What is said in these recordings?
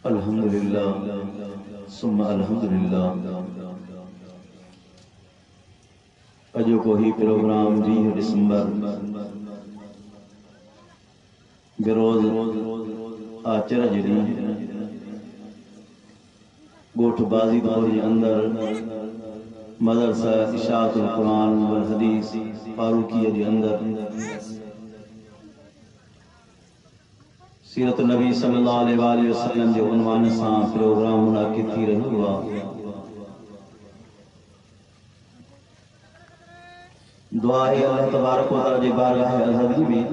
अल्हम्दुलिल्लाह सुम्मा अल्हम्दुलिल्लाह। अजो को ही प्रोग्राम 20 दिसंबर बेरोज आचर जड़ी गोठ बाजीपुर के अंदर मदरसा इशाअतुल कुरान वल हदीस फारूकी के अंदर सीरत नबी सल्लल्लाहु अलैहि वसल्लम के उन्वान से प्रोग्राम मुनाकिद थी रही हुआ। दुआ है अल्लाह तबारक व तआला की बारगाह अज़ली में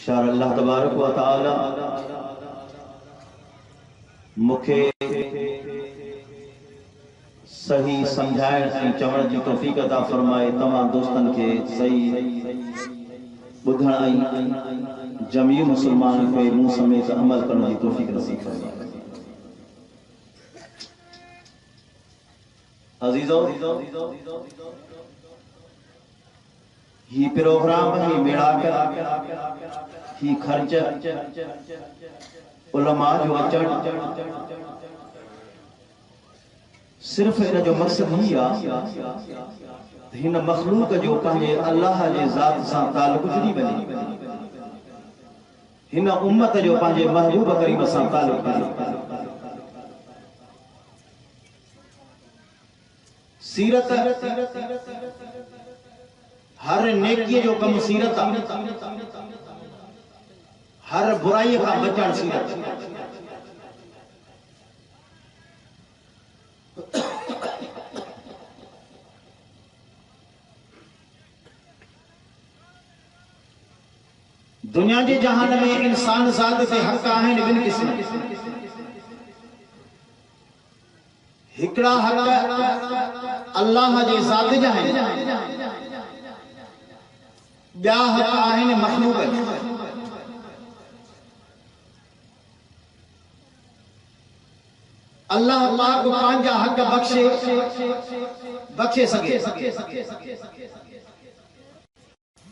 शार अल्लाह तबारक व तआला मुखे सही समझाइण ऐं चवण की तौफीक अता फरमाए। तमाम दोस्तन के सही बुधण ऐं जमी मुसलमान के मुंह समेत अमल करण की तौफीक नसीब फरमाए। अजीजो ही प्रोग्राम ही मेड़ाक ही खर्च उलमा जो अचण सिर्फ इन जो मकसद ही इन मखलूक जो पंहिंजे अल्लाह के ज़ात से ताल्लुक जुड़ी वञे, इन उम्मत जो पंहिंजे महबूब करीम से ताल्लुक जुड़ी। सीरत हर नेकी जो कम सीरत, हर बुराई का बचण सीरत। दुनिया के जहान में इंसान ज़ात से हक आहिन बिन किस्म। हिकड़ा हक अल्लाह जे ज़ात जा है, ब्या हक आहिन मखलूक। अल्लाह पाक पांजा हक बख्शे सके,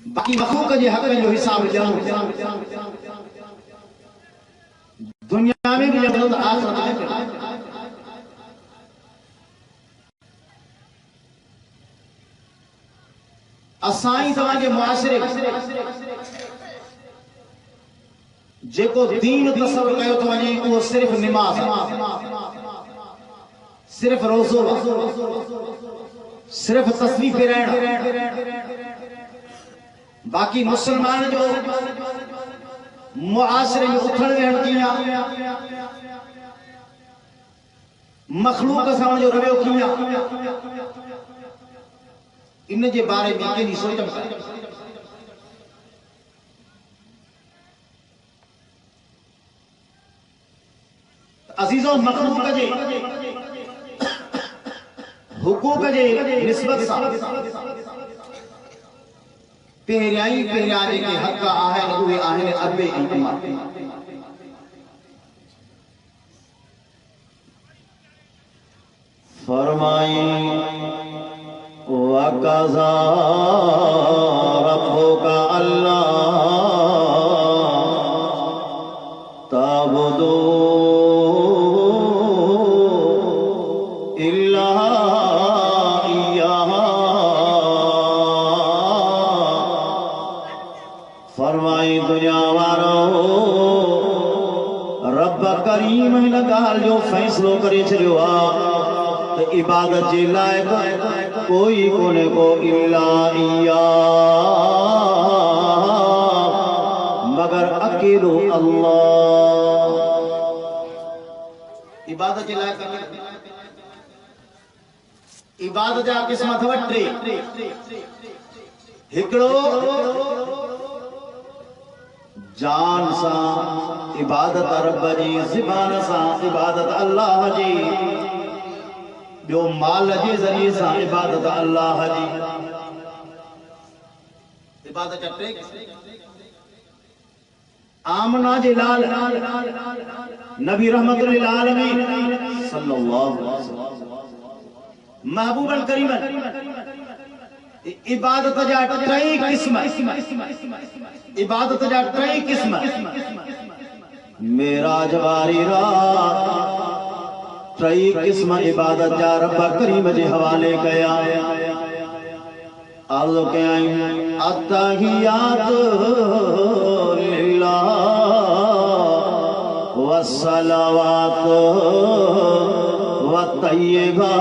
बाकी मखलूक के हक जो हिसाब दुनिया में भी जरूरत आखिरत में। असाई तवा के मुआशरे जेको दीन तस्वर कयो तो वने वो सिर्फ नमाज, सिर्फ रोज़ो, सिर्फ तस्बीह फेराइण। बाकी मुसलमान जो मुआशरे में उथण वेहण किया, मखलूक सां जो रवियो किया, इन जे बारे में केनी सोचम। अजीजों मखलूक जे हुकूक जे निस्बत सां पेरियाई पेरियारे के हक आहिन उहे आहिन अबे ऐं उम्मा। फरमाई वक़ज़ा रब्बुका अल्ला ताबुदू इल्ला इय्याह। फरमाई दुनिया वारो रब करीम इन गाल जो फैसलो करे छड़ियो आ तो इबादत जे लायक कोई कोने को इल्ला इया, मगर अकेलो अल्लाह। इबादत जे लायक इबादत जा किस्म अथव टे। हिकड़ो जान सा इबादत रब जी, ज़बान सा इबादत अल्लाह जी, बियो माल के जरिए से इबादत अल्लाह जी। इबादत टे आमना जे लाल नबी रहमतुल लिल आलमीन सल्लल्लाहु अलैहि वसल्लम महबूबन करीमन इबादत जा टई किस्म, इबादत जा टई किस्म। मेराज वारी रात टई किस्म इबादत जा रब करीम जे हवाले कया। अर्ज़ कयाई अत्तहियात लिल्लाह वस्सलावात वत्तय्यिबात।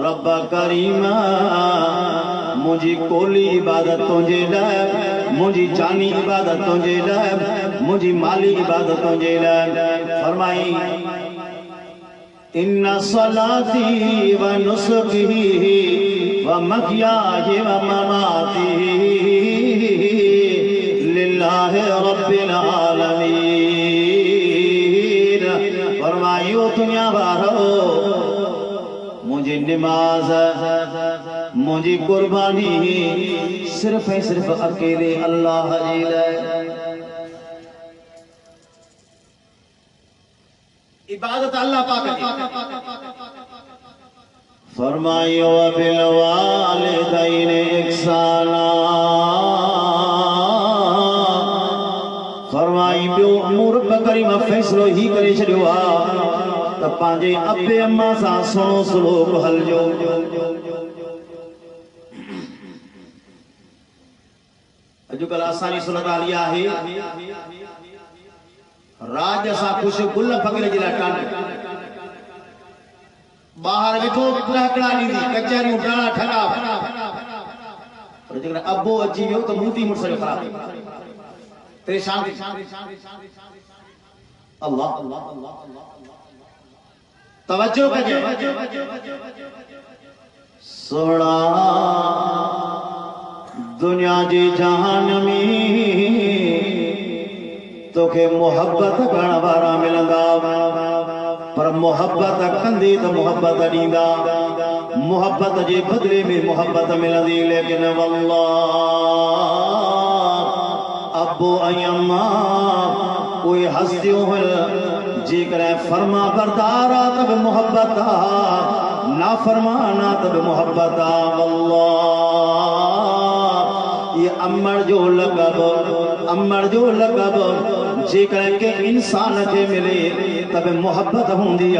रब करीम मुझी कोली इबादत तुझे लाइ, मुझी जानी इबादत तुझे लाइ, मुझी माली इबादत तुझे लाइ। फरमाई इन्ना सलाती व नुस्की व महयाय व ममाती लिल्लाहि रब्बिल आलमीन। फरमायो दुनिया वालो मुझे नमाज मुझे कुर्बानी सिर्फ है सिर्फ अकेले अल्लाह जी लाए। इबादत अल्लाह पाक की। फरमायो बिल वालिदैन इहसाना। फरमाई बियो मूर करीम फैसलो ही करे छड़ियो आ त पांजे अबे अम्मा सां सुणो सलूक हलजो। अॼुकल्ह असांजी सुनत हली आहे राज सां ख़ुशि गुल फकीर जे लाइ टांड ॿाहिरि वेठो टहकड़ा ॾींदी कचहरियूं डाणा ठॻा। पर जेकॾहिं अबो अची वियो त मूंदी मुड़स जो ख़राब परेशान। अल्लाह तवज्जो कजे। सोना दुनिया जी जहान में तोखे मोहब्बत करण वारा मिलंदा, पर मोहब्बत कंदी तो मोहब्बत ॾींदा, मोहब्बत जे बदले में मोहब्बत मिलंदी। लेकिन वल्लाह अबो ऐं अम्मा कोई हस्तियों जेकर फरमा बरदार आ तब मोहब्बत आ, ना फरमाना तब मोहब्बत आ। वल्लाह ये अम्मड़ जो लक़ब जेकर के इंसान के मिले तब मोहब्बत होंदी आ,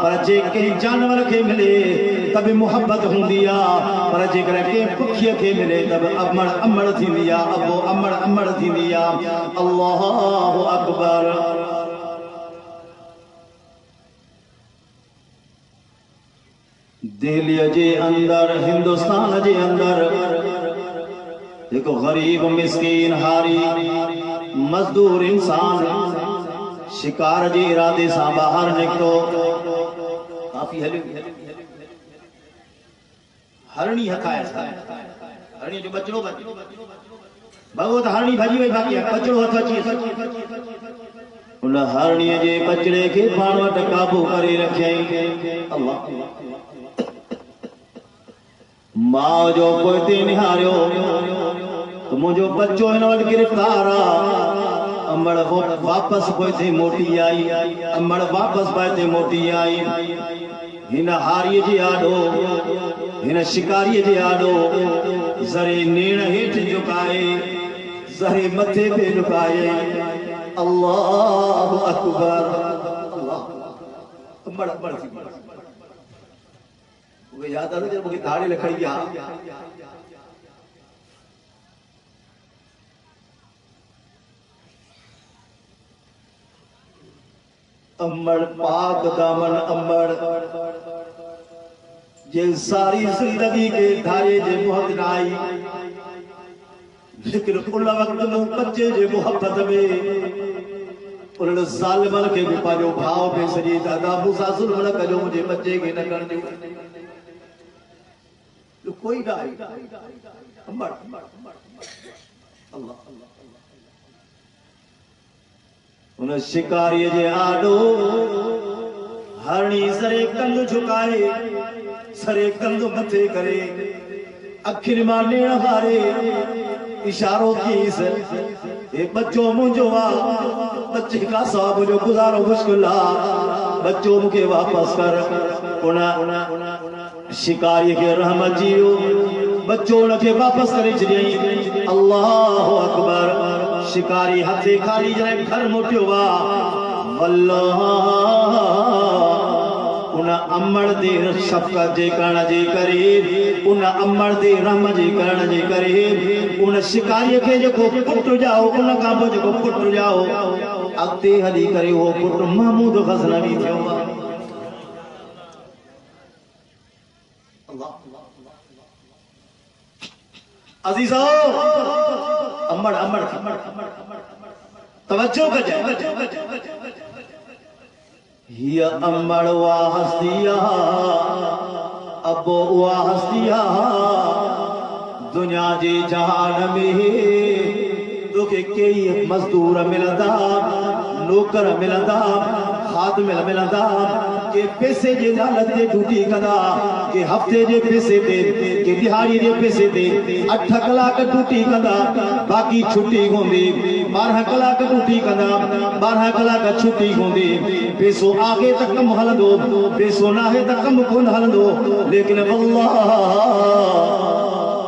पर जेके जानवर के मिले तब मोहब्बत होंदी आ, पर जेकर के पखी के मिले तब अम्मड़ अम्मड़ थींदी आ, अबो अम्मड़ अम्मड़ थींदी आ। अल्लाहु अकबर। दिल्ली जे अंदर हिंदुस्तान जे अंदर एक गरीब मिस्कीन हारी मजदूर इंसान शिकार जे इरादे से बाहर निकतो। काफी हरणी हकाए हरणी जो बचड़ो भगवत हरणी भजी वही बाकी बचड़ो हथ अची उन हरणी जे बचड़े के पाण वट काबू करे रखियई। अल्लाह मां जो पोते निहारियो तो मुझो बच्चो इन वट गिरफ्तार आ। अमड़ वापस पोते मोटी आई, अमड़ वापस पोते मोटी आई। हिन हारी जे आडो हिन शिकारी जे आडो जरे नेण हेठ झुकाए, जरे मथे पे झुकाए। अल्लाहु अकबर। अल्लाह अमड़ अमड़ वो याद आता जब मुझे दाढ़ी लखड़ी गया अम्मड़ पाक दामन अम्मड़ जे सारी जिंदगी के धारे जे मोहब्बत आई, लेकिन उन वक्त में बच्चे जे मोहब्बत में उन्होंने ज़ालिमन के भी पाजो भाव पे सजी दादा मूसा जुल्म न कजो मुझे बच्चे के न कर दो। तो कोई ना आई अम्मड़ अल्लाह उन शिकारी जे आडो हरणी सरे कंध झुकाए, सरे कंध मथे करे, अखिन मां नेण हारे इशारो कीस ए बच्चो मुझो आ, बच्चे का साहब जो गुजारो मुश्किल आ, बच्चो मुझे वापस कर। शिकारी के रहमत जियो बच्चों के वापस करे छॾियईं। अल्लाहु अकबर। शिकारी हथे खाली जॾहिं घर मोटियो वा अल्लाह उन अमड़ दे शफ़क़त जे करण जे करे उन अमड़ दे रहम जे करण जे करे उन शिकारी के जेको पुट जाओ उन खां पोइ जेको पुट जाओ अॻिते हली करे उहो पुट महमूद गज़नवी थियो। अजीजो अमड़ अमड़ तवज्जो कजे हिय अमड़ वा हस्तिया अबो वा हस्तिया दुनिया जे जहान में तोखे कई मजदूर मिलंदा नौकर मिलंदा खादिम मिलंदा के पैसे जे लालच ते ड्यूटी कंदा के हफ्ते जे पैसे ते के दिहाड़ी जे पैसे ते 8 कलाक ड्यूटी कंदा बाकी छुट्टी हूंदी 12 कलाक ड्यूटी कंदा 12 कलाक छुट्टी हूंदी पैसो आगे तक कम हलंदो पैसो नाहे त कम कोन हलंदो लेकिन अल्लाह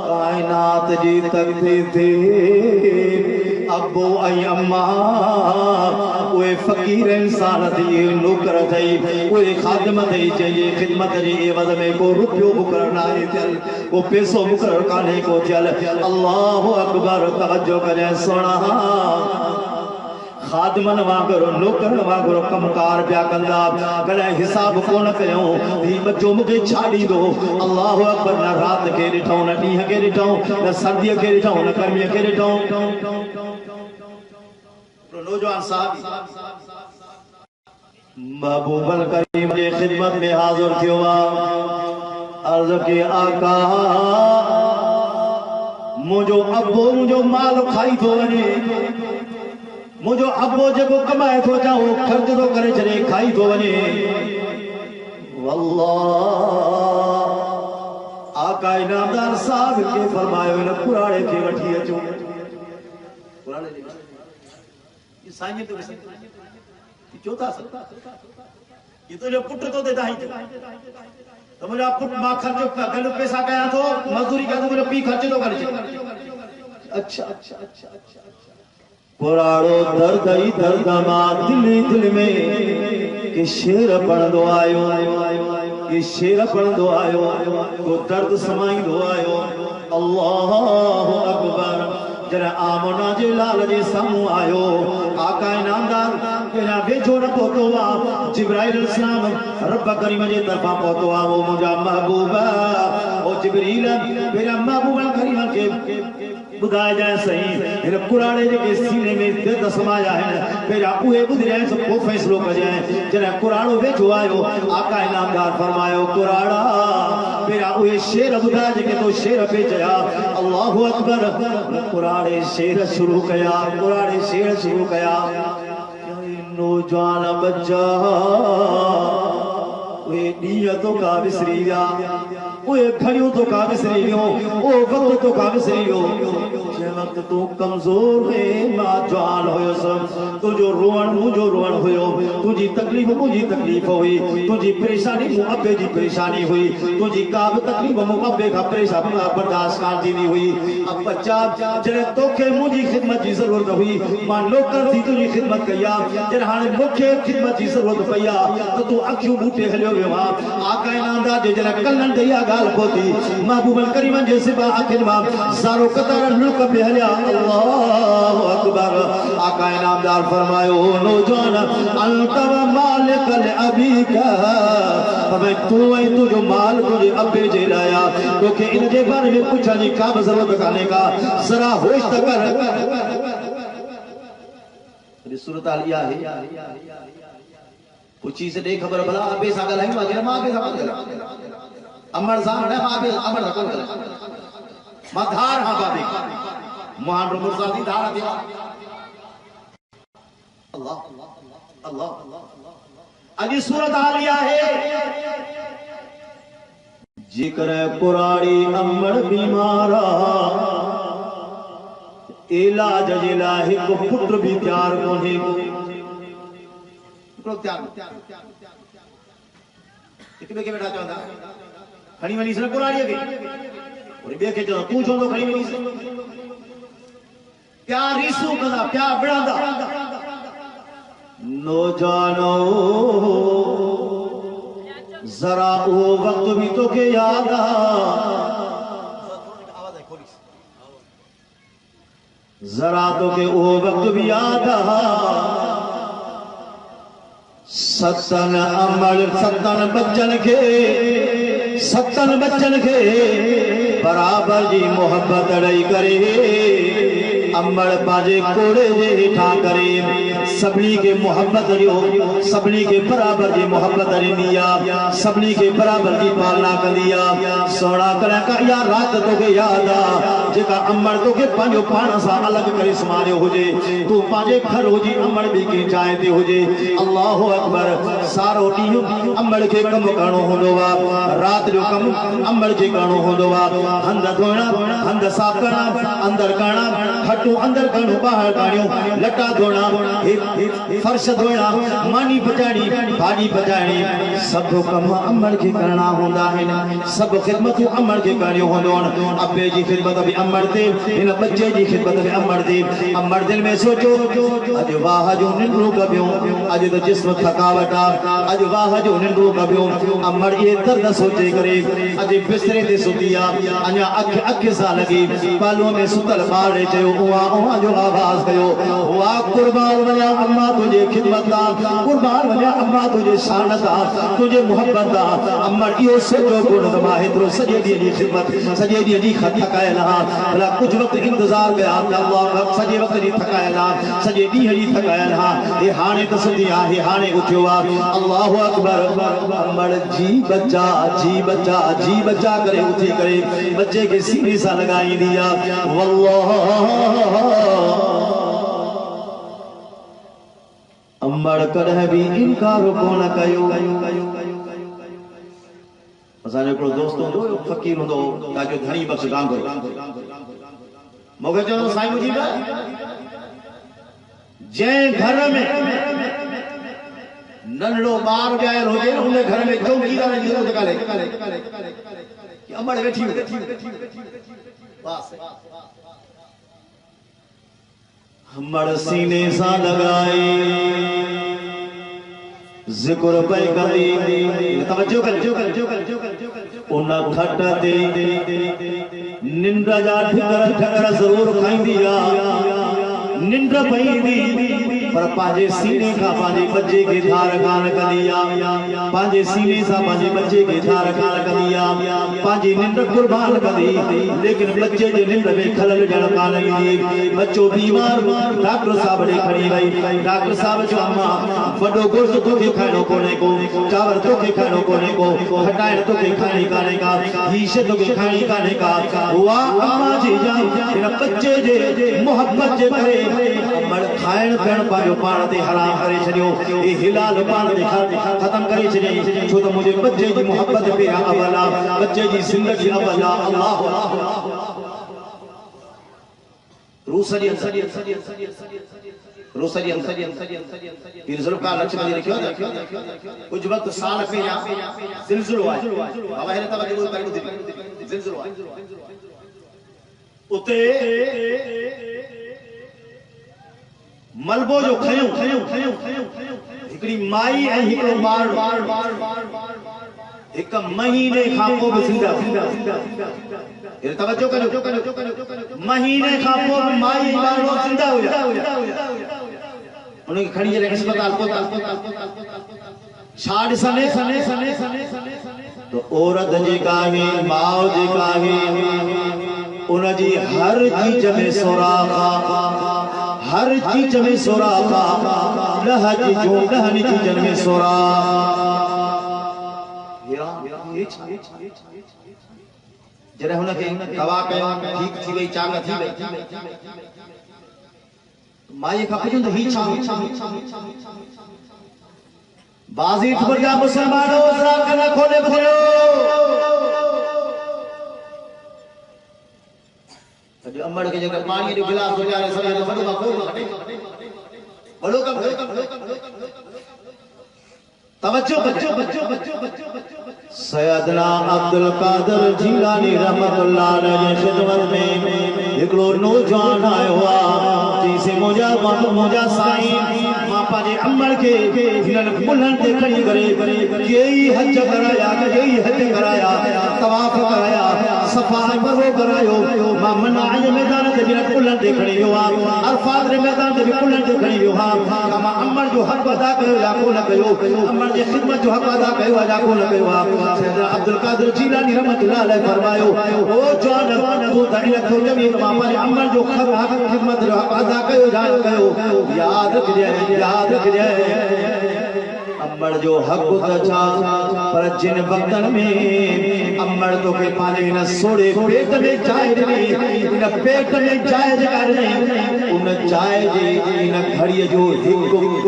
कायनात जी तकदीर थे अबो ऐं अम्मा उहे फ़क़ीर इंसान थी नौकर थई उहे खादिम थई जंहिंजे ख़िदमत जी एवज़ में को रुपयो मुक़ररु नाहे थियल को पैसो मुक़ररु कान्हे को थियल। अल्लाहु अकबर। तवज्जो कजांइ सोना खादिमन वांगुरु नौकर वांगुरु कमकार पिया कंदा कॾहिं हिसाब कोन कयूं ही बच्चो मूंखे छा ॾींदो। अल्लाहु अकबर। न राति खे ॾिठऊं न ॾींहं खे ॾिठऊं न सर्दीअ खे ॾिठऊं न गर्मीअ खे ॾिठऊं। नौजवान साहब महबूबल करीम जी खिदमत में हाजिर थियो अर्ज़ के आका मुझो अब्बो मुझो माल खाई थो वञे मुझो अब्बो जेको कमाए थो अचां उहो ख़र्च थो करे छॾे खाई थो वञे। वल्लाह आका इनामदार साहब के फरमायो न कुराड़े खे वठी अचो। कुराड़े साईं तो चौथा ये तो जो पुट तो देता ही तो मुझे पुट मां खर्चो गल पैसा कया तो मजदूरी का तो मुझे पी खर्च तो करे। अच्छा अच्छा अच्छा अच्छा पुराड़ो दर्द ही दर्द मां दिल में कि शेर पढ़ंदो आयो कि शेर पढ़ंदो आयो तो दर्द समाईंदो आयो। अल्लाहु अकबर। जरा आमना जे लाल जे सामू आयो आका इनामदार तेरा वेझो न पहुतो आ जिब्राइल अलैहिस्सलाम रब करीम जे तरफा पहुतो आ वो मुंहिंजा महबूब ओ जिब्रील मेरा महबूब करीम के बुधाए जाए सही हिन कुराड़े जेके सीने में दर्द समाया है पेरा उहे बुधरे सब को फैसलो कजाए जरा कुराड़ो वेझो आयो आका इनामदार फरमायो कुराड़ा पेरा उहे शेर बुधाए जेके तो शेर पे चया। अल्लाहु अकबर। कुराड़े शेर शुरू कया कुराड़े शेर शुरू कया। नौजवान बच्चा वे ॾींहं तो का विसरी विया उहे घड़ियूं तो का विसरी वियो ओ वक़्त तो का विसरी वियो जंहिं वक़्त तू कमज़ोर हुए मां जवान हुयुसि तुंहिंजो रोअण मुंहिंजो रोअण हुयो तुंहिंजी तकलीफ़ मुंहिंजी तकलीफ़ हुई तुंहिंजी परेशानी मूं अबे जी परेशानी हुई तुंहिंजी का बि तकलीफ़ मूं अबे खां परेशानी बर्दाश्त कान थींदी हुई। अब बच्चा जॾहिं तोखे मुंहिंजी ख़िदमत जी ज़रूरत हुई मां नौकर थी तुंहिंजी ख़िदमत कई आहे जॾहिं हाणे मूंखे ख़िदमत जी ज़रूरत पई आहे त तूं अखियूं बूटे हलियो वियो आहे। आका इनामदार जे जॾहिं कलनि ते इहा ॻाल्हि पहुती महबूबल करीम जे सिबा अखियुनि मां सारो कतार लुक पे हलिया। अल्लाहु अकबर। आका इनामदार फरमायो नौजवान अंत व मालिक अबीका फरमाए तू ऐं तुंहिंजो माल तुंहिंजे अबे जे लाइ आहे तोखे इन जे बारे में पुछण जी का बि ज़रूरत कान्हे का ज़रा होश त कर। सूरत हाल इहा आहे पुछी से दे खबर भला अबे सां ॻाल्हायूं मां मां अबे सां ॻाल्हायां अमर सां न मां अबे अमर सां ॻाल्हायां मां धार हां बाबे मोहन मुर्सा दी धार थी। अल्लाह अल्लाह अॼु सूरत हाल इहा आहे जेकर कुराड़ी अमर बीमार इलाज जे लाइ हिकु पुट बि तयार कोन्हे एक ॿिए खे वेठा चवंदा खणी वनी से कुराड़ीअ खे और ॿिए खे चवंदो तूं छो थो खणी वञीस क्या रीसूं कंदा क्या विढ़ंदा नौजवानो जरा वो वक्त भी तो के याद आ जरा तो के वो वक्त भी याद आ सतन अमल सतन बच्चन के बराबर जी मोहब्बत रही करे अमड़ पाजे कोड़े जे हेठा करे सबनी के मोहब्बत रियो सबनी के बराबर जी मोहब्बत रिंदिया सबनी के बराबर जी पालना कंदिया सोना करे का या रात तो के याद आ जेका अमड़ तो के पांजो पाण सा अलग करे समारियो होजे तू पाजे घर होजी अमड़ भी के चाहे ते होजे अल्लाह अकबर सारो ॾींहुं अमड़ के कम करणो होंदो वा रात जो कम अमड़ के करणो होंदो वा हंध धोइणा हंध साफ करणा अंदर करणा खटू अंदर करणो बाहर काढियो लटा धोइणा फर्श धोइणा मानी पचाणी भाॼी पचाणी सब कम अमड़ के करना होंदा आहिनि सब ख़िदमतूं अमड़ के करणियूं हूंदियूं आहिनि अब्बे जी ख़िदमत भी अमड़ ते हिन बच्चे जी ख़िदमत भी अमड़ ते अमड़ दिल में सोचो अॼु वाह जो निंड्रू कबियो अॼु तो जिस्म थकावट आ अॼु वाह जो निंड्रू कबियो अमड़ ये दर्द सोचे करे अॼु बिस्तरे ते सुती आ अञा अख सां लगी पालूअ में सुतल ॿार चयो उहा उहा जो आवाज़ कयो वाह कुर्बान वञा अम्मा तुझे खिदमत आ कुर्बान वञा अम्मा तुझे शानत आ तुझे मोहब्बत आ अमड़ इहो सोचो कोन त मां हेतिरो सॼे ॾींहं जी ख़िदमत सॼे ॾींहं जी थकायल आहियां भला कुझु वक़्तु इंतज़ार कया अल्लाह सॼे वक़्त जी थकायल आहियां सॼे ॾींहं जी थकायल आहियां हे हाणे त सुधी आहे हे हाणे उथियो आहे अल्लाहु अकबर अमड़ जी बच्चा करे उथी करे बच्चे खे सीने सां लॻाईंदी आहे वल्लाह अमड़ कॾहिं बि इनकार कोन कयो असांजो हिकिड़ो दोस्त हूंदो फ़क़ीर हूंदो ॾाढो धणी बख़्श गांगो मूंखे चवंदो साईं मुंहिंजी जंहिं घर में नंढड़ो ॿार ॼायल हुजे हुन घर में चौकीदार जी ज़रूरत कान्हे कि अमड़ वेठी हुजे बस अमड़ सीने सां लॻाए ज़िक्र पे करी तवज्जो कर उन खट ते निंड जा ठकर जरूर खाईंदी आ निंड पईंदी पर पांजे सीने का पांजे बच्चे के धार कान कदिया पांजे सीने सा पांजे बच्चे के धार कान कदिया पांजी निंड कुर्बान कदी लेकिन बच्चे जे निंड में खलल जण कान ईंदी बच्चो बीमार डॉक्टर साहब ॾे खणी वई डॉक्टर साहब जो अम्मा वॾो गोश्त तोखे खाइणो कोन्हे को चांवर तोखे खाइणो कोन्हे को खटाइण तोखे खाइणी कान्हे का हीश तोखे खाइणी कान्हे का वाह अम्मा जी जान हिन बच्चे जे मोहब्बत जे करे अमड़ खाइण पीअण पांजो पाण ते हराम करे छॾियो हे हिलाल पाण ते ख़त्म करे छॾियईं छो त मुंहिंजे बच्चे जी मोहब्बत पहिरियां अवल आहे बच्चे जी ज़िंदगी अवल आहे अल्लाह रूस जी ज़ुल्फ़कार लक्ष्मण जी लिखियो कुछ वक्त साल पहिरियां ज़िलज़िलो आहे बाबा हिन तवज्जो करे ॿुधी ज़िलज़िलो आहे उते मलबो जो खयो हिकड़ी माई ऐं हिकड़ो ॿार हिक महीने खां पोइ बि ज़िंदा तवज्जो कयो महीने खां पोइ बि माई ऐं ॿार ज़िंदा हुया उनखे खणी करे अस्पताल पहुता छा ॾिसने तो औरत जेका आहे माउ जेका आहे उनजी हर चीज में सुराख हर चीज में सुराख ॾहनि चीजनि में सुराख जॾहिं हुनखे दवा कयो ठीक थी वई चांग थी वई माई खां पुछंदो ही छा बाज़ी ठुर जा मुसलमानो ज़रा कन खोले ॿुधो अॼु अमड़ के जगह पानी जो गिलास गुजारे सॼे तो वॾो को घटे वॾो कम तवज्जो सैयदना अब्दुल कादिर जीलानी रहमतुल्लाह अलैह जी खिदमत में हिकिड़ो नौजवान आयो आहे चईंसि मुंहिंजा साईं मां पंहिंजे अमर खे हिननि कुल्हनि ते खणी करे कई हज कराया तवाफ कराया सफ़ा मरो करायो मां मना जे मैदान ते हिननि कुल्हनि ते खणी वियो आहे अरफात जे मैदान ते बि कुल्हनि ते खणी वियो आहे मां अमर जो हक़ अदा कयो या कोन कयो अमर जे ख़िदमत जो हक़ अदा कयो या कोन कयो आहे अब्दुल कादिर जीलानी रहमतुल्लाह अलैह फरमायो ओ जान तू त इन थो चवी मां पंहिंजे अमर जो हक़ ख़िदमत जो हक़ अदा कयो या कयो याद रखिजे अमर जो हक़ त छा पर जिन वक्तन में अमर तो के पाने न सोड़े पेट में चाय ॾिनी इन पेट में चाय जेका ॾिनी उन चाय जे इन घड़ीअ जो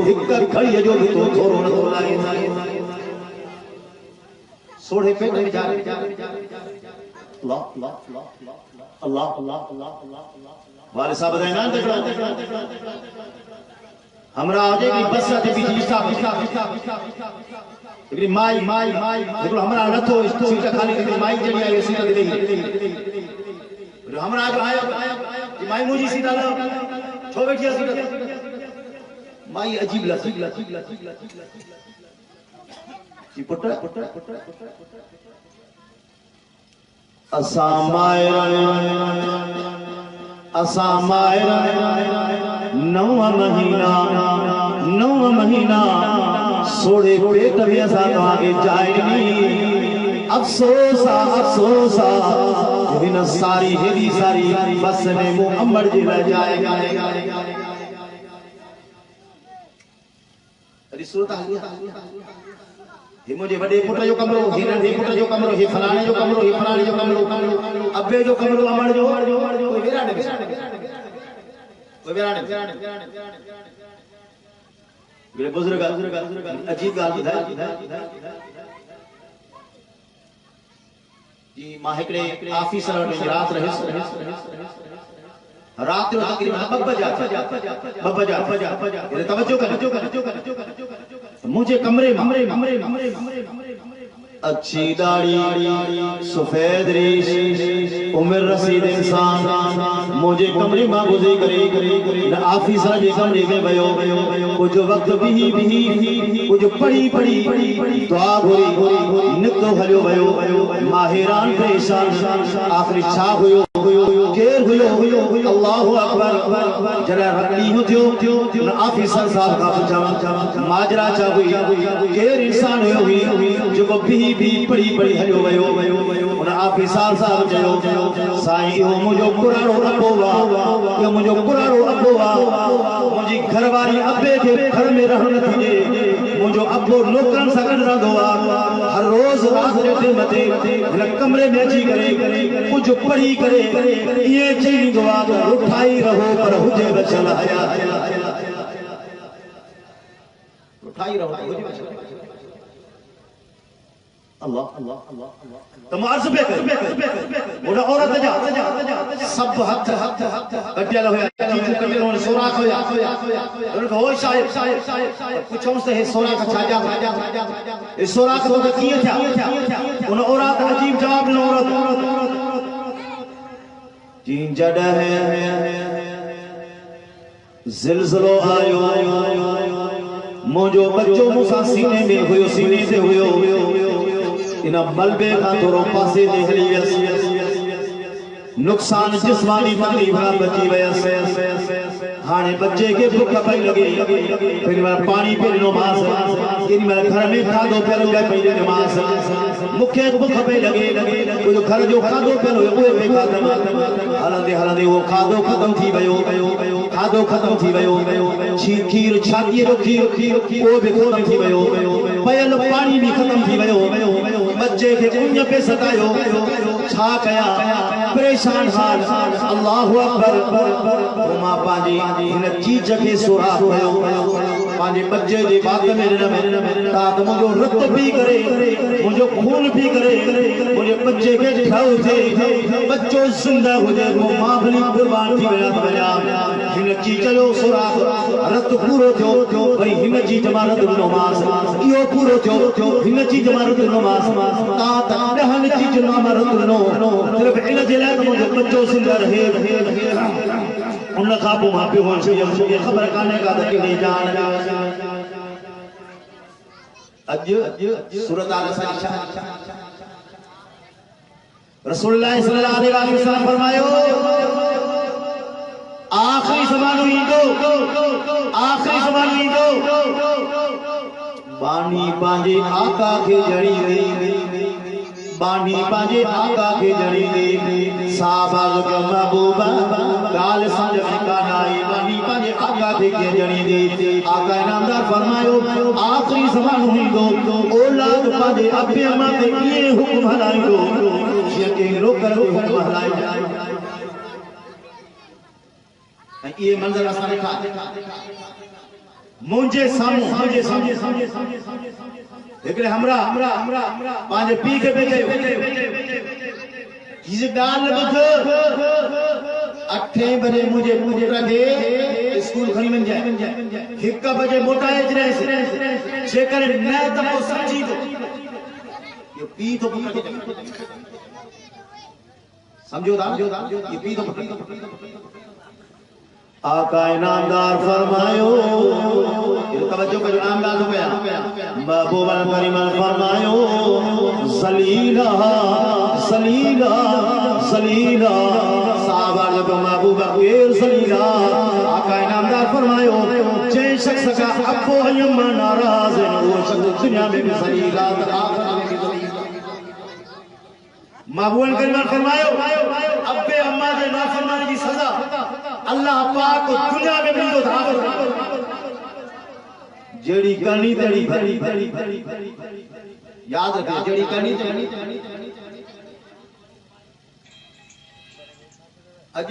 हिक घड़ीअ जो भी तो थोरो न थो लागे सोड़े पेट में चाय अल्लाह वाले साहब ॿुधाईंदा हमरा जे की बस ते बीच हिकिड़ी माई हिकिड़ो हमरा नथो सीट खाली हिकिड़ी माई जड़ी आई सीट ते ॾेई हमरा जो आयो कि माई मुंहिंजी सीट हलो छो वेठी आहे सीट ते माई अजीब लगी जी पुट असां मायरा 9 महीना सोड़े पेट में असां तव्हांखे चाय ॾिनी अफ़सोस हिन सारी हेॾी सारी बस में मूं अमर जे लाइ चाय हे मुझे वडे पुट जो कमरो हे नंढे पुट जो कमरो हे फलाणे जो कमरो हे फलाणे जो कमरो अब्बे जो कमरो अमर जो कोई वेराणे मेरे बुजुर्ग अजीब गाल ॿुधाए जी मां हिकिड़े ऑफिसर वटि रात रहियुसि रात जो तकरीबन 2 बजा तवज्जो कर मुझे कमरे अच्छी दाढ़ी सफेद रेश उम्र रसीद इंसान मुझे कमरे में गुज़री करे ऑफिसर जे कमरे में वयो कुछ वक्त भी कुछ पढ़ी दुआ घुरी निकतो हलियो वयो मां हैरान परेशान आखिरी छा हुयो केर हुयो अल्लाहु अकबर जरा रखी थियो ऑफिसर साहब का पूछा माजरा चा हुई केर इंसान हुयो जो भी पढ़ी हलियो वयो उन ऑफिसर साहब चयो साईं यो मुझो पुराणो अब्बो वा मुंहिंजी घरवारी अब्बे के घर में रहण थिए मुझो अब्बो नौकरन सां गॾु रहंदो आहे हर रोज रात जे टाइम ते हिन कमरे में अची करे कुछ पढ़ी करे ये चईंदो आहे उठाई रहो पर हुजे बचल हया उठाई रहो हुजे बचल अल्लाह तुम अर्ज पे कर मोड़ा औरत जा सब हथ कटियल होया चीचू कटियल होने सोराख होया उनको हो शायद पूछो से हे सोराख छाजा ए सोराख तो किए था उन औरत अजीब जवाब न औरत जीन जड़ा है जिलजिलो आयो मुझो बच्चो मुसा सीने में हुयो सीने से हुयो इन मलबे का थोरो पासे जे हली वियसि नुकसान जिस्मानी तकलीफ बची वयसि हाणे बच्चे के भूख पई लगे फिर पानी पे नो मास केनी में घर में खादो पे लगे पई नमाज मुखे भूख पई लगे कुछ घर जो खादो पे ओए पे खादो हलंदे वो खादो खत्म थी वयो खीर छाती जो खीर वो भी खत्म थी वयो पयल पानी भी खत्म थी वयो बच्चे के उन पे सतायो छा कया परेशान हाल अल्लाहु अकबर मां पाजी इन चीज के सुराख भयो पाजे बच्चे जे बात में तात मुझो रक्त भी करे मुझो खून भी करे मुझे बच्चे के ठाउ थे बच्चो जिंदा हो जाए वो मां भली कुर्बान थी वया इन चीज जो सुराख रक्त पूरो थियो भई इन चीज मारत नमाज यो पूरो थियो इन चीज मारत नमाज ता तक दहन चीज ना मरनो सिर्फ इन जिले तो मुझे बच्चों से रहे उन खाबू मापे हो से मुझे खबर काने का तो नहीं जान अज सूरत आल-सरीशा रसूलुल्लाह सल्लल्लाहु अलैहि वसल्लम फरमायो आखिरी ज़मानो ईंदो बानी पांजे आका के जड़ी दे बानी पांजे आका के जड़ी दे साहबा के महबूबा गाल समझ में कानाई बानी पांजे आका के जड़ी दे आका इनामदार फरमायो आखिरी ज़मानो ईंदो औलाद पांजे अब्बे अम्मा के ये हुक्म हलाइंदो ये रोकर हुक्म हलाई जाए ये मंजर असां देखा मुझे सामू एकरे हमरा पांजे पी के बेचे किसी गाल बुध 8 बजे मुझे पुत्र के स्कूल खणी में जाए 1 बजे मोटाए रहे से करे न त समझी दो ये पी तो पुत्र के समझो दा ये पी तो पुत्र आका इनामदार फरमायो ये तवज्जो करो इनामदार हो गया महबूबा करीमा फरमायो सलीला साहबा जब महबूबा के सलीला आका इनामदार फरमायो जे शख्स का अब्बो अम्मा नाराज है वो शख्स दुनिया में भी सलीला आखिरत में भी सलीला महबूबा करीमा फरमायो अब्बे अम्मा के नाफरमानी की सजा अल्लाह पाक को दुनिया में मिल दो था जेड़ी करनी तेरी भरी याद रखिए जेड़ी करनी तेरी अज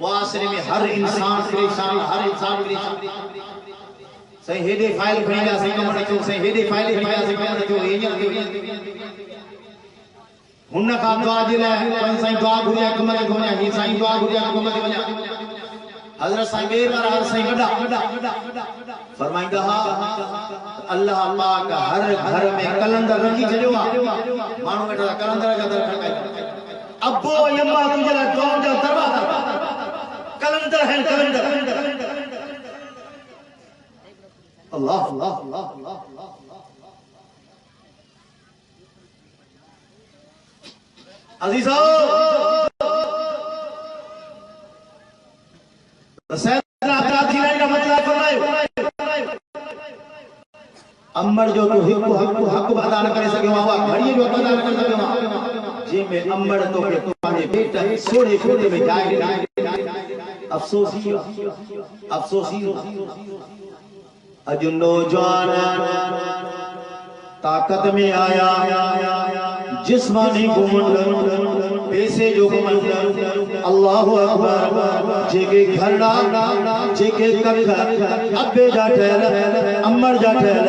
मुआशरे में हर इंसान परेशान सही हेडे फाइल खणिया सही कमर चो सही हेडे फाइल खणिया सही कमर चो हुन का दुआ जिला साईं दुआ घुरिया कमर घुरिया ही साईं दुआ घुरिया कमर घुरिया हजरत साईं बेर महाराज साईं वड्डा फरमाइंदा अल्लाह पाक हर घर में कलंदर रखी छड़ियो मानू बेटा कलंदर का दर खड़काई अब्बो अम्मा तुझे दुआ जा दरवाजा कलंदर है कलंदर अल्लाह अजीजो सैयदना अब्बास जिलानी का मतलब फरमायो अम्बर जो तो हक अदा न करे सके हुआ घड़ी जो अदा न करे सके हुआ जे में अम्बर तो के पाने बेटा सोने खोदे में जाए अफसोसी अज नौजवान ताकत में आया जिस्मानी घुमंड पैसे जो घुमंड अल्लाह अकबर जेके घरना जेके कख अब्बे जा ठहल अमर जा ठहल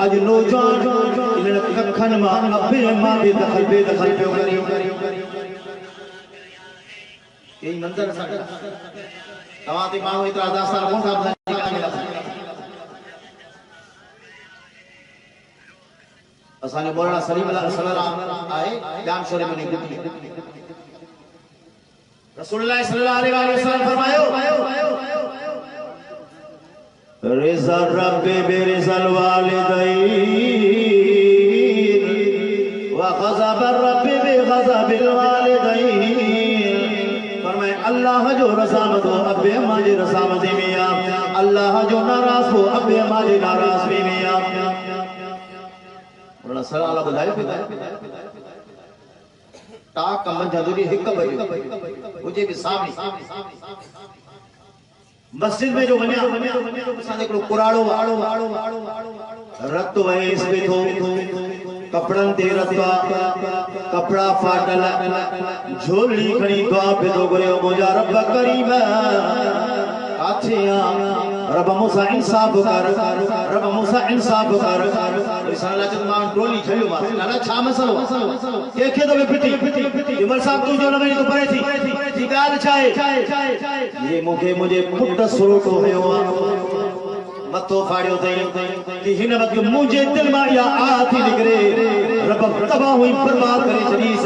अज नौजवान इन कखन मां अब्बे मां भी दखल पे करी यही मंजर सा तवा ते मानो इतरा दास्तान कोन था असाने मौलाना सलीम सल्लल्लाहु आए जाम शोरे में निकली रसूलुल्लाह सल्लल्लाहु अलैहि वसल्लम फरमायो रिज़ा रब्बी बिरिज़ल वालिदैन व ग़ज़ब रब्बी बिग़ज़बिल वालिदैन फरमाए अल्लाह जो रज़ामत हो अब्बे अम्मा जी रज़ामती में आ अल्लाह जो नाराज हो अब्बे अम्मा जी नाराज़गी में आ और सलाह बुधाए ता कम जदुरी 1 बजे मुझे भी सामने मस्जिद में जो बनिया साने को कुराड़ो रत वहे इस पे थो कपड़न ते रत्वा कपड़ा फाटल झोली खणी दुआ पे तो करे मुजा रब करीम आथिया रब मूसा इंसाफ कर रब मूसा इंसाफ कर रिसाला जब मां टोली छयो मां नाला छा मसलो केखे तो पिटी इमर साहब तू जो न तो परे थी गाल छाए ये मुखे मुझे पुट सुरो तो होयो मतो फाड़ियो थे कि हिन वक्त मुझे दिल में या आती निकरे रब तबाह हुई बर्बाद करे शरीस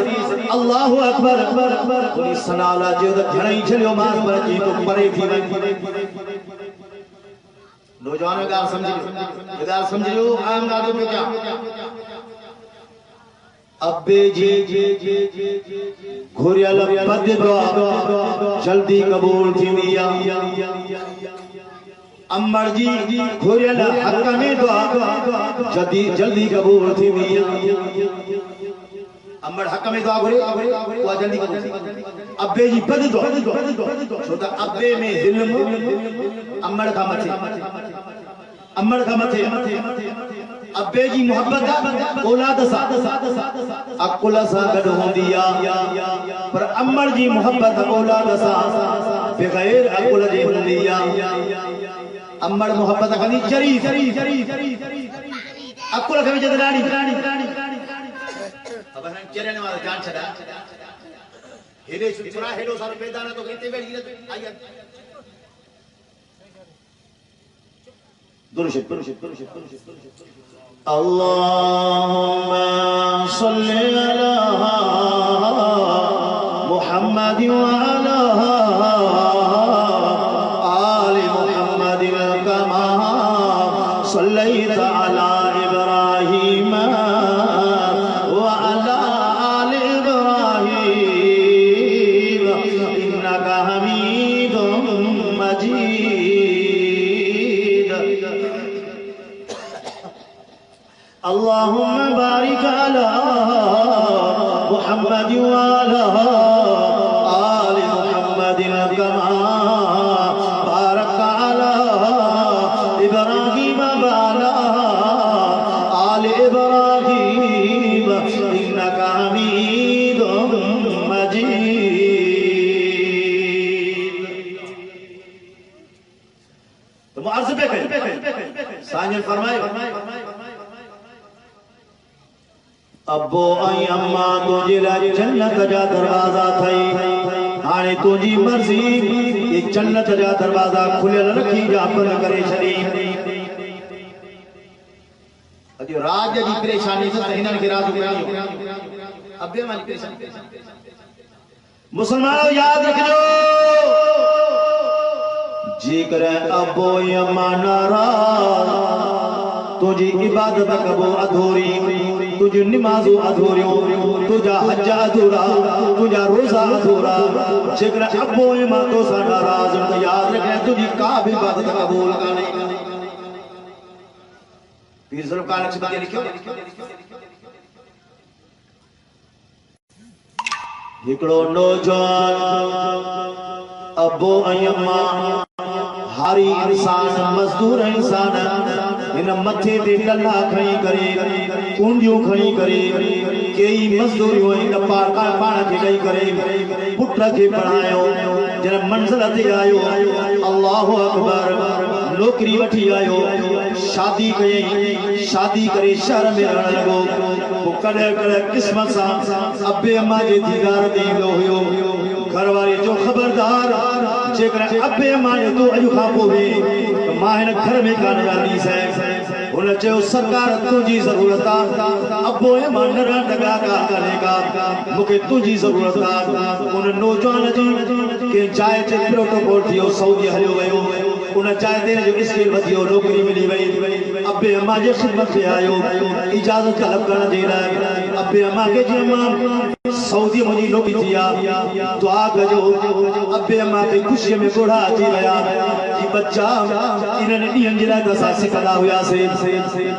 अल्लाह अकबर पुलिस सनाला जो घणई छलियो मां पर जी तो परे थी नौजवान गाल समझियो आम गादो पे क्या अब्बे जी घोरियल पद दुआ जल्दी कबूल थी मिया अम्मर जी घोरियल हक में दुआ जल्दी कबूल थी मिया अम्मर हक में दुआ घोरे वो जल्दी कबूल अब्बे जी पद दुआ छोटा अब्बे में दिल में अम्मर का मथे अब्बे जी मोहब्बत औलाद सा अकुल सा गड होंदिया पर अम्मर जी मोहब्बत औलाद सा बगैर अकुल जे होंदिया अम्मर मोहब्बत कनी चरी अकुल के जदरानी अब हम चरने वाला जान छड़ा हेले सुरा हेलो सारो पैदा ना तो कहते बैठ गई आइए दुरुशत अल्लाहुम्मा सल्ली अला मुहम्मद व अला आलि मुहम्मद कमा सल्लैता अला इब्राहीम व अला आलि इब्राहीम इन्नका हमीदुम मजीद अल्लाहुम्मा बारिक अला मुहम्मद व अला आलि मुहम्मद कमा बारक अला इब्राहीम व अला आलि इब्राहीम इन्नका हमीदुम मजीद। तो मुअज़्ज़िब पे साजिद फरमाए अब्बो आई अम्मा तुझे लाइ जन्नत जा दरवाजा थई हाणे तुझी मर्जी ये जन्नत जा दरवाजा खुलियल रखी जा बंद करे छड़ी अॼु राज जी परेशानी से हिनन के राज कयो अब्बे वाली परेशानी मुसलमानो याद रखजो जेकर अब्बो अम्मा नाराज तुझी इबादत कबो अधूरी तुझी नमाज़ो अधूरियो तुझा हज अधूरा तुझा रोजा अधूरा जेकर अब्बो अम्मा तो सा नाराज तो याद रखना तुझी का भी इबादत कबूल काने पीर ज़ुल्फ़कार नक्शबंदी लिखियो हिकड़ो नौजवान अब्बो अम्मा हारी इंसान मजदूर इंसान इन मथे ते डंडा खणी करे कुंडियूं खणी करे कई मजदूरियूं इन पाण खे ॾेई करे पुट खे पढ़ायो जन मंज़िल ते आयो अल्लाहु अकबर नौकरी वठी आयो शादी कयई शादी करे शहर में रहण लॻो पोइ कॾहिं कॾहिं क़िस्मत सां अब्बे अम्मा जे दीदार ते ईंदो हुयो घर वारे जो खबरदार जेकर अब्बे अम्मा जो तूं अॼु खां पोइ मां हिन घर में कान रहंदीसि हुन चयो सरकार तुंहिंजी ज़रूरत आहे अब्बो अम्मा नंढा डगा काने का मूंखे तुंहिंजी ज़रूरत आहे उन नौजवान जी के जाइ ते प्रोटोकॉल थियो सऊदी हलियो वियो उन जाइ ते जो स्किल वधियो नौकरी मिली वई अब्बे अम्मा जे ख़िदमत ते आयो इजाज़त तलब करण जे लाइ अब्बे अम्मा खे चयो मां सऊदी मुंहिंजी नौकरी थी आहे दुआ कजो अब्बे अम्मा खे ख़ुशीअ में ॻोढ़ा अची विया कि बच्चा इन्हनि ॾींहंनि जे लाइ त असां सिखंदा हुआसीं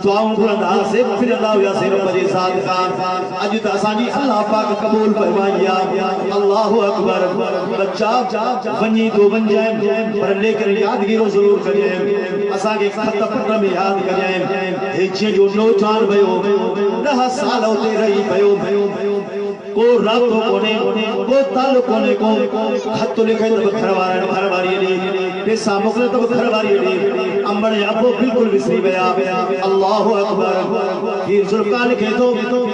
दुआऊं घुरंदा हुआसीं फिरंदा हुआसीं रब जे साथ खां अॼु त असांजी अल्लाह पाक क़बूल फरमाई आहे अल्लाहु अकबर बच्चा वञी तो वञजांइ पर लेकिन यादगिरो ज़रूर कजांइ असांखे ख़त पत्र में यादि कजांइ हे जीअं जो नौजवान वियो 10 साल उते रही पियो को रातो कोने को ताल्लुक कोने को खत लिखे तो घर वारी ॾे पैसा मोकिले तो घर वारी ॾे अमर अबो बिल्कुल विसरी गया। अल्लाह अकबर। फिर जुल्फकार के तो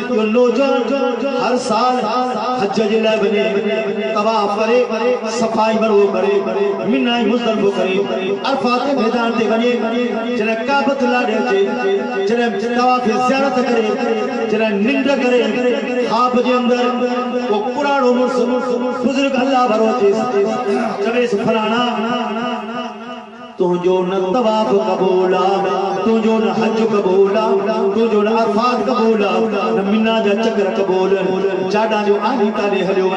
जो नौजवान हर साल हज जिला बने तवाफ करे सफाई बरो करे मिना मुजदलिफो करे अरफात मैदान ते बने जने काबत लाडे जने तवाफ ज़ियारत करे जने निंद करे ख्वाब जे अंदर वो पुराणो बुजुर्ग अल्लाह भरो चवे फलाना तुझो न तवाफ कबूला तुझो न हज कबूला तुझो न अरफात कबूला न मिना जा चक्र कबूल जाडा जो आनी ताने हलियो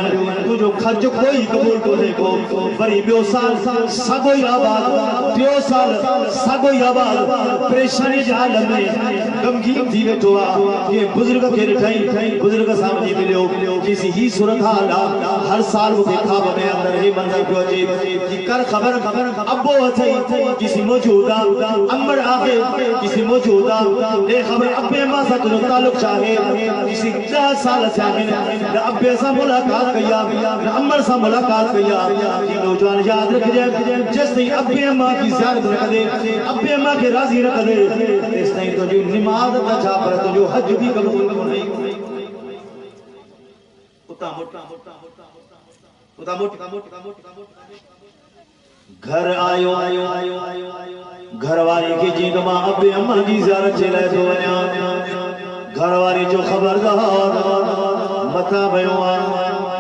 तुझो खर्च कोई कबूल कोने को वरी बियो साल सगोई आबाद बियो साल सगोई आबाद परेशानी जे आलम में गमगीन थी वेठो आ ये बुजुर्ग के ॾिठई बुजुर्ग सां वञी मिलियो किसी ही सूरत हाल हर साल मुखे ख्वाब में अंदर ही मंजर पियो अचे कि कर खबर अबो अथई किसी मौजूदा अमर आगे किसी मौजूदा ए खबर अब्बे मां सा तुझो ताल्लुक चाहे किसी 10 साल से आगे न अब्बे सा मुलाकात कया न अमर सा मुलाकात कया कि नौजवान याद रख जाए जिस दिन अब्बे मां की ज़ियारत न करे अब्बे मां के राजी न करे इस दिन तो जो नमाज अच्छा पर तो जो हज भी कबूल नहीं उता मोटा घर आयो घर वारी की जी तो मां अब्बे अम्मा की ज़ियारत चले तो वञा घर वारी जो खबरदार मथा भयो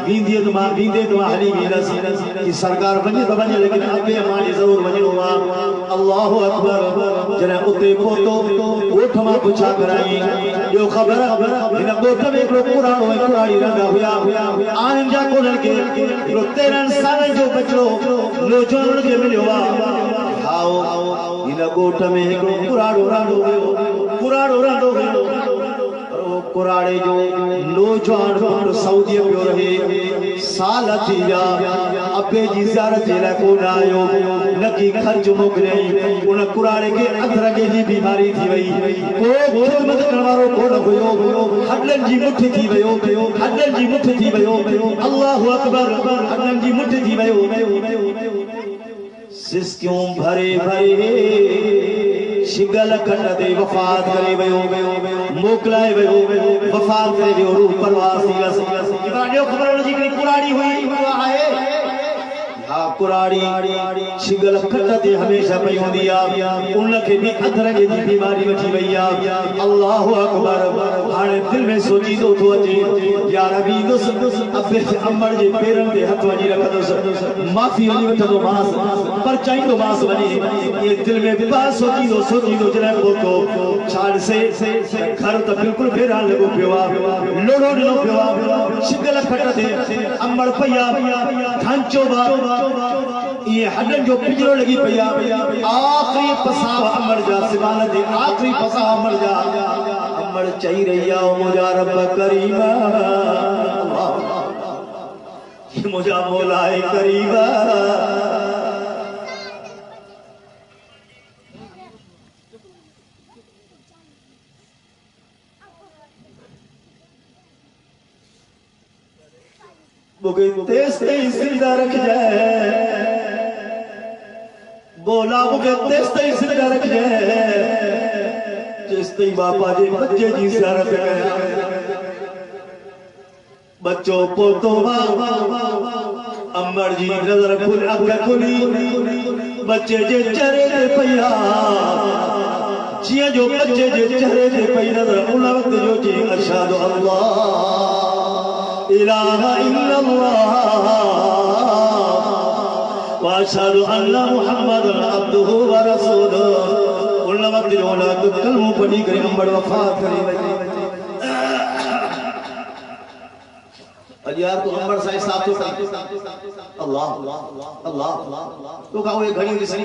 वींदे तो हली वीरस की सरकार वञे तो वञे लेकिन अब्बे अम्मा जी जरूर वञणो आ। अल्लाहु अकबर जने उते पहुतो ॻोठ मां पुछा कराई जो खबर हिन ॻोठ में हिकिड़ो पुराणो कुराड़ी रहंदा हुया आहिनि जा कोन्हनि के 13 साल जो बचड़ो नौजवान खे मिलियो आहे आओ हिन ॻोठ में हिकिड़ो पुराणो रहंदो हुयो कुराड़े जो नौजवान पुट सऊदी पियो रहे साल थी विया अब्बे जी ज़ियारत जे लाइ कोन आयो न की ख़र्च मोकिलियई उन कुराड़े खे अधरगे जी बीमारी थी वई को ख़िदमत करण वारो कोन हुयो हॾनि जी मुठ थी वियो अल्लाहु अकबर हॾनि जी मुठ थी वियो सिस्कियों भरे शिगल खट ते वफ़ात करे वियो मोकिलाए वियो वफ़ात करे वियो रूह परवास थी वियसि जो ख़बर हुनजी हिकिड़ी कुराड़ी हुई आहे हा कुराड़ी शिगल खट ते हमेशा पई हूंदी आहे उनखे बि अधरगे जी बीमारी वठी वई आहे। अल्लाहु अकबर हाणे दिल में सोचींदो थो अचे यार बींदुसि अब्बे अमर जे पेरनि ते हथ वञी रखंदुसि माफ़ी वञी वठंदोमांसि पर चाहींदोमांसि वञी ये दिल में बा सोचींदो जॾहिं पहुतो छाड़ से घर त बिल्कुलु फेरान लॻो पियो आहे लोड़ो ॾिनो पियो आहे शिगल खट ते अमर पई आहे खांचो ये हॾनि जो पिंजरो लॻी पई आहे आख़िरी पसाव अमर जा सिवान जे आख़िरी पसाव अमर जा अमर चई रही आहे मुंहिंजा रब करीम मुंहिंजा मौला करीम मुझे तेज तेज जिंदा रख जाए बोला मुझे तेज तेज जिंदा रख जाए जिस तई बापा जी बच्चे जी ज़ियारत कया बच्चों पोतो अमर जी नजर खुल अग खुली बच्चे जे चेहरे ते पया जिया जो बच्चे जे चेहरे ते पई नजर उन वक्त जो जी अशहदु अल्लाह इलाहा इल्लल्लाह व अशहदु अन्ना मुहम्मदन अब्दुहु व रसूलुहु उन वक्त जो औलाद कलमो पढ़ी करे अमर वफात करे वई यार तो अमर साईं साहब तो अल्लाह अल्लाह तो गाओ ये घड़ी विसरी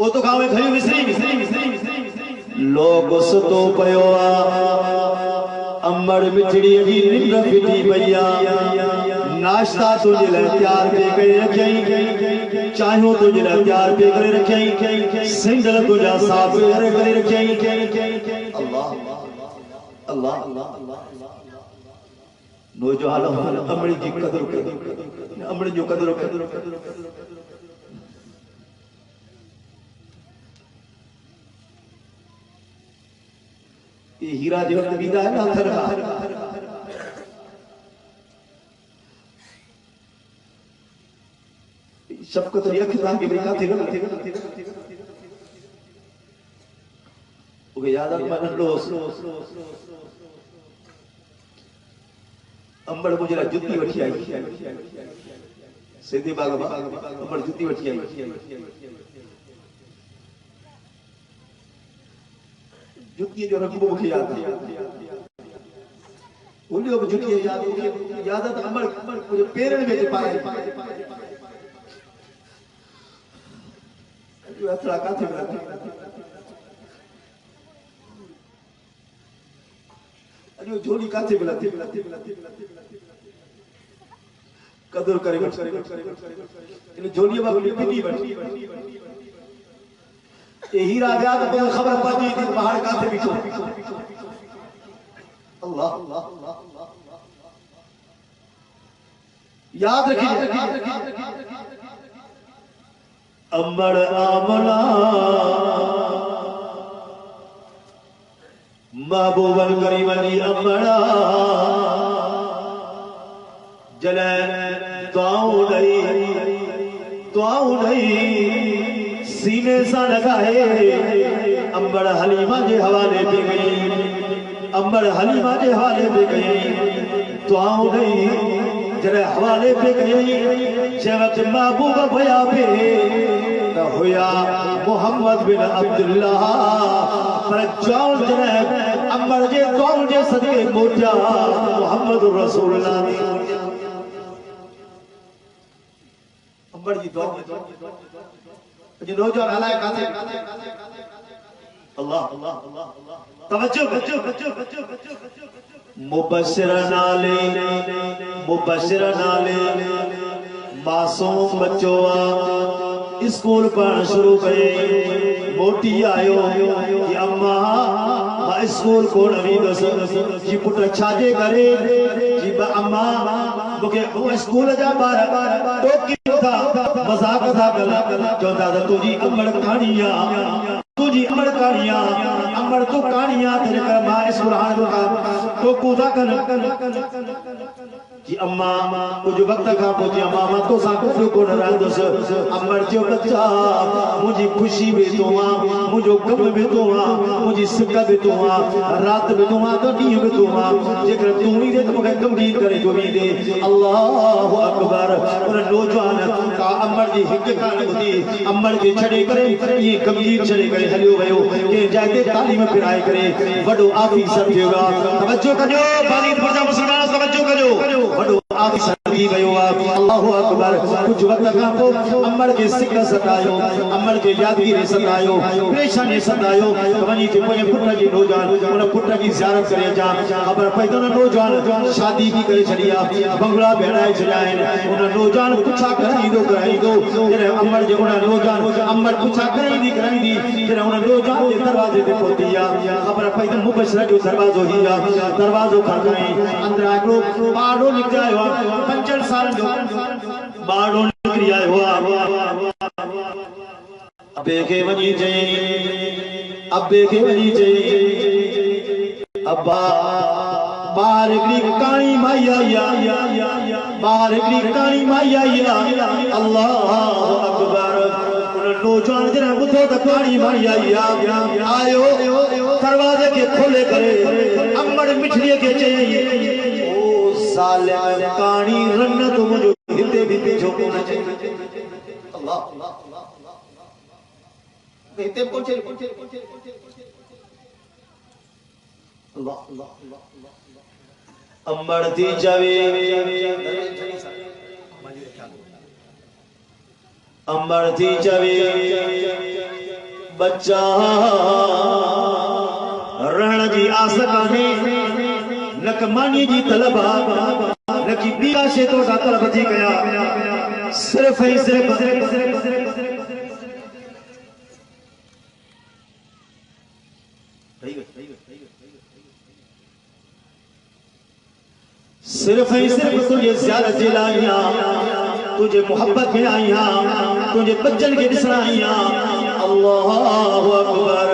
ओ तो गाओ ये घड़ी विसरी लोग सुतो पयो अमर मिठड़ी जी निंड फिटी पई नाश्ता तुझे लाइ तैयार पे करे रखियई चाहो तुझे लाइ तैयार पे करे रखियई सिंगल तुझा साफ करे रखियई अल्लाह अल्लाह नौजवान अमड़ की कदर कर अमड़ जो कदर कर ये हीरा जो वीदा है ना थर शफकत रिया खिताब के बिना थे ओके याद आ मन रोस अंबड़ मुझे जुत्ती वठी आई सीधे बाग अंबड़ जुत्ती वठी आई जुत्ती जो रखबो मुझे याद है उन्हें अब जुत्ती याद है अंबड़ मुझे पेरन में पाए जो अतरा का थे अरे जोड़ी का थे कदर करे इन जोड़ी बाबू पिटी बटी ये हीरा गया तो खबर पाती थी पहाड़ का थे बिछो अल्लाह याद रखिए अंबड़ आमला महबूबल करीमनी अंबड़ा जले दुआओं नहीं सीने सा लगाए अंबड़ हलीमा के हवाले पे गई अंबड़ हलीमा के हवाले पे गई दुआओं नहीं जरे हवाले पे गई जगत महबूब भया पे न होया मोहम्मद बिन अब्दुल्लाह पर जौन जने अंबर जे कौन जे सदके मोटा मोहम्मद रसूलुल्लाह अंबर जी दुआ जो नौजवान हलाए कासे अल्लाह तवज्जो मुबशिर नाले मासूम बच्चों स्कूल पढ़ना शुरू करे मोटी आयो कि अम्मा मां स्कूल को नवी दस जी पुत्र छाजे करे जी अम्मा मुके स्कूल जा बार टोकी था मजाक था गला चौथा तुझी अमड़ कहानियां तुझी अमड़ कहानियां अमड़ तो कहानियां तेरे कर मां स्कूल हां तो कूदा कर जी अम्मा कुछ वक्त का पहुंची अम्मा मां तो सा कुछ को न रहंदस अमर जो बच्चा मुझी खुशी में तो मुझो गम में तो मुझी सिक में तो रात में तो डी में तो जेकर तू ही दे तो मुझे गंभीर करे जो भी दे अल्लाह अकबर उन नौजवान का अमर जी हिक कान होती अमर के छड़े करे ये गंभीर छड़े करे हलियो भयो के जाते तालीम फिराए करे वडो ऑफिसर देगा तवज्जो कजो बानी पुरजा मुसलमान तवज्जो कजो वडो ऑफिसर दी गयो अल्लाह अकबर कुछ वक्त का को अमर के सिक सतायो अमर के यादगिरी सतायो परेशानी सतायो वनी जे पोए पुत्र जी नौजवान उन पुत्र की ज़ियारत करे जा खबर पैदो नौजवान शादी भी करे छड़िया बंगला भेड़ाए छड़ाए उन नौजवान पुछा कराई दो जरे अमर जे उन नौजवान अमर पुछा कराई दी जरे उन नौजवान के दरवाजे पे पहुंचिया खबर पैदो मुबशर जो दरवाजो हिया दरवाजो खड़काई अंदर आको बाड़ो निकलायो 50 साल जो बाड़ो निकलिया हुआ अबे के वनी चाहिए अब्बा बाहर की कानी माया बाहर की कानी माया अल्लाह अकबर नौजवान जरा बुद्धो तो कानी माया आयो दरवाजे के खोले करे अम्मड़ मिठड़िए के चाहिए ओ साले कानी रन तो मुझे हिते भी पीछो को न चाहिए अल्लाह हिते पहुंचे अल्लाह अम्मड़ थी जावे अम्मड़ थी जावे बच्चा रण जी आस काने नकमानी जी तलबा नकी बीरा से तो तलब थी गया सिर्फ सिर्फ तुझे ज़ियारत लाइया तुझे मोहब्बत में आइया तुझे बच्चन के दिसना आइया अल्लाहु अकबर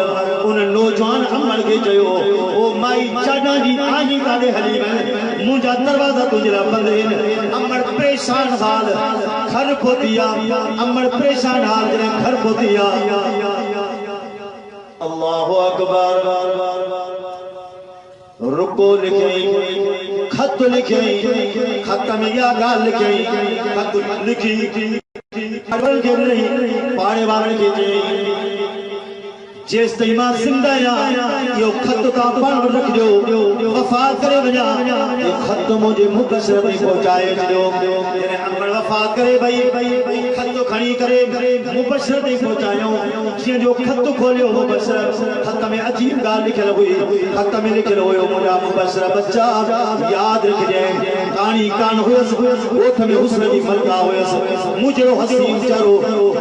उन नौजवान अमर के चयो ओ माई चाडा जी आजी काडे हली वे मुंजा दरवाजा तुजरा बंद है अमर परेशान हाल घर पोतिया अमर परेशान हाल जरे घर पोतिया अल्लाहु अकबर रुको लिखे खत लिखे खत में या गाल लिखे खत लिखी अवल के नहीं पाड़े वाले के जेस तई मां जिंदा या यो खत का पढ़ रख जो वफा करे वजा यो खत मुझे मुबशर में पहुंचाए जो तेरे अमर वफा करे भाई खत खणी करे मुबशर में पहुंचायो जे जो खत खोलियो मुबशर खत में अजीब गाल लिखल हुई खत में लिखल हुयो मुझा मुबशर बच्चा याद रखजे कहानी कान होयस ओठ में हुस्न दी मलका होयस मुझे हसीन चरो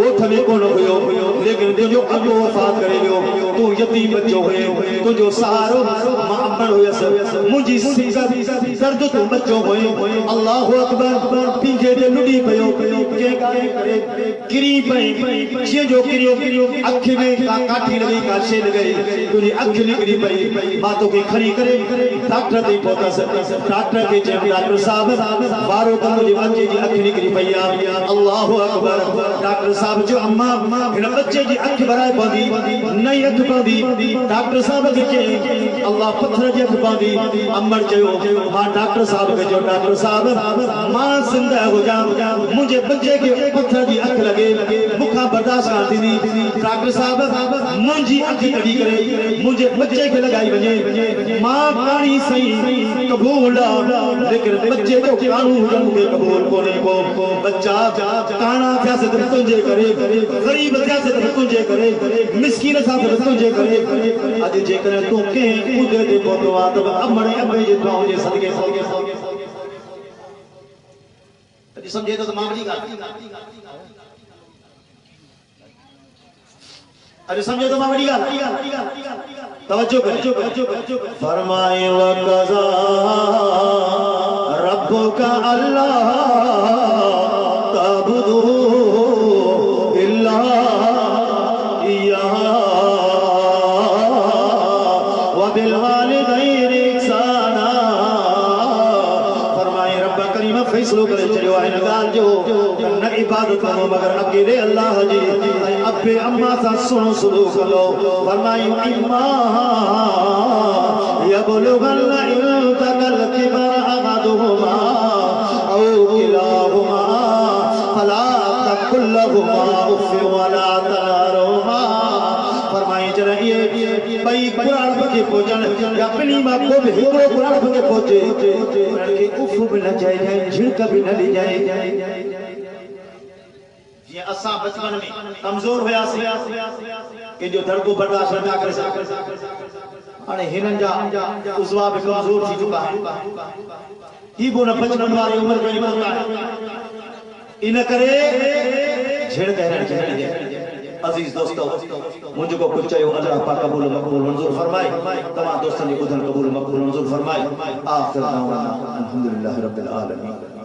ओठ में कोन होयो लेकिन जो अगो वफा करे तू यतीम बच्चो हुए तुझो सहारो मामर हुयस मुझी सिंगत दर्द तू बच्चो हुए अल्लाहु अकबर पिंजे दे लुडी पयो के करे गिरी पई जे जो किरियो अख में काठी लगी काशे लगी तुझी अख निकली पई बातों की खरी करे डॉक्टर दे पहुंचा डॉक्टर के जे डॉक्टर साहब बारो का मुझे बच्चे जी अख निकली पई अल्लाहु अकबर डॉक्टर साहब जो अम्मा इन बच्चे जी अख भराए पदी नहीं अख पादी डॉक्टर साहब के जे अल्लाह पत्थर जे अख पादी अमर चयो मां डॉक्टर साहब के जो डॉक्टर साहब मां जिंदा हो जा मुझे बच्चे के पत्थर जी अख लगे मुखा बर्दाश्त कर दी डॉक्टर साहब मुंजी अख कड़ी करे मुझे बच्चे के लगाई वजे मां पानी सही कबूल लेकिन बच्चे को कानून के कबूल कोने को बच्चा काना सियासत तुझे करे गरीब सियासत तुझे करे मिस्कीन साथ तुझे करे अज जे करे तू के उदे दे बोतवा तब अमरे अबे जे तो जे सदके तभी समझे तो मामली का अरे समझे तो मामली का तवज्जो कर फरमाए व कज़ा रब्बुका अल्लाह तअबुदू इल्ला फैसलो करे चलो है नगाल जो न इबादत करो मगर अकेले अल्लाह जी अब्बे अम्मा सा सुनो सुलूक लो फरमाई इम्मा यबलुगल इल्तकल किबर अहदुहुमा औ किलाहुमा फला तकुल लहुमा उफ वला तनहरुमा फरमाई जरा ये भाई कुरान के भोजन अपनी मां को भी हिको कुरान के पहुंचे के उफ भी न जाए झिड़क भी न ली जाए ये असा बचपन में कमजोर होया से के जो धड़ को बर्दाश्त न करे अने हिनन जा उजवा भी कमजोर थी चुका है ही वो न बचपन वाली उम्र में पहुंचा है इन करे झिड़ कहने अजीज दोस्तों मुझको कुछ चाहिए अल्लाह पाक कबूल मकबूल मंजूर फरमाए तमाम दोस्तों ने उधर कबूल मकबूल मंजूर फरमाए आखिर दावाना अल्हम्दुलिल्लाह रब्बिल आलमीन।